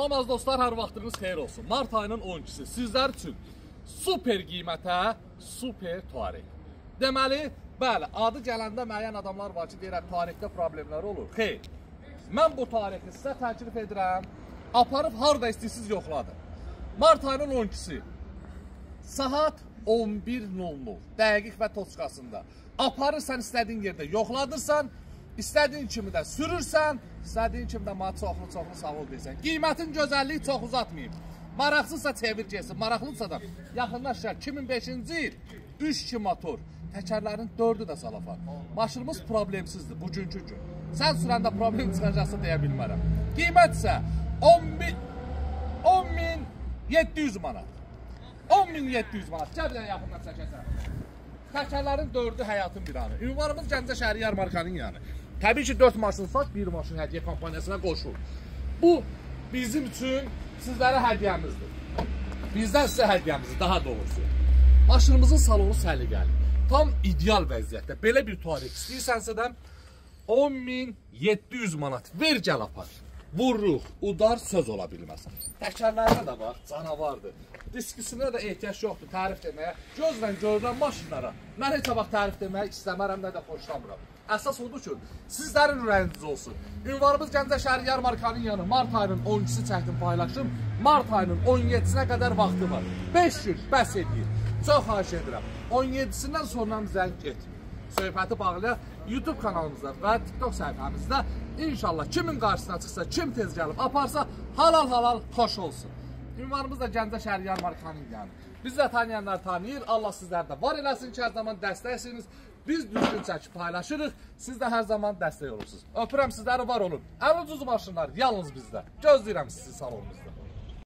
Salam dostlar, hər vaxtınız xeyir olsun. Mart ayının 12-si sizlər üçün super qiymətə super Tuareg. Deməli, bəli, adı gələndə müəyyən adamlar var ki, deyirək Tuaregdə problemlər olur. Xeyr, mən bu Tuaregi sizə təklif edirəm, aparıb harada istəyirsiniz yoxladım. Mart ayının 12-si, saat 11:00, dəqiq və toçkasında. Aparırsan istədiyin yerdə yoxladırsan, İstədiyin kimi də sürürsən, istədiyin kimi də çoxlu sağ ol deyirsən. Qiymətin gözəlliyi çox uzatmayayım. Maraqsızsa çevir gəlsin, maraqlısa da yaxınlaşır. 2005-ci il 3-2 motor, təkərlərin 4-ü də salafat. Maşınımız problemsizdir bugünkü gün. Sən sürəndə problem çıxacaqsa deyə bilmərəm. Qiymət isə 10.700 manat. 10.700 manat. Gəl bir dənə yaxından çəkəsən. Təkərlərin 4-ü həyatın bir anı. Ünvanımız Gəncə şəhəri yarmarkanın yanı. Təbii ki 4 maşın sat, 1 maşın hədiyyə kampaniyasına qoşul. Bu bizim üçün sizlərə hədiyyəmizdir. Bizdən sizə hədiyyəmizdir, daha doğrusu. Maşınımızın salonu səliqəli. Tam ideal vəziyyətdə. Belə bir Tuareg istəyirsənsə də 10.700 manat ver gəl apar. Vururuq, udar söz ola bilməz. Təkərlərinə də bax, canavardır. Diskisinə də ehtiyac yoxdur tərif deməyə. Gözlə görülən maşınlara mən heç vaxt tərif deməyə istəmərəm, nə də xoşlamıram. Əsas odur ki, sizlərin ürəyiniz olsun. Ünvanımız Gəncə şəhəri yarmarkanın yanı. Mart ayının 12-si çəkdim paylaşım. Mart ayının 17-sinə qədər vaxtı var. 5 gün bəs edir. Çox xahiş edirəm. 17-sindən sonra zəng etmir. Söhbəti bağlayaq YouTube kanalımızda və TikTok səhifəmizdə inşallah kimin qarşısına çıxsa, kim tez gəlib aparsa halal xoş olsun. Ünvanımız da Gəncə şəhəri yarmarkanın yanı. Bizi də tanıyanlar tanıyır. Allah sizlər də var eləsin ki, hər zaman dəstəksiniz. Biz düzgün çəkib paylaşırıq. Siz də hər zaman dəstək olursunuz. Öpürəm sizləri, var olun. Ən ucuz maşınlar yalnız bizdə. Gözləyirəm sizi salonumuzda.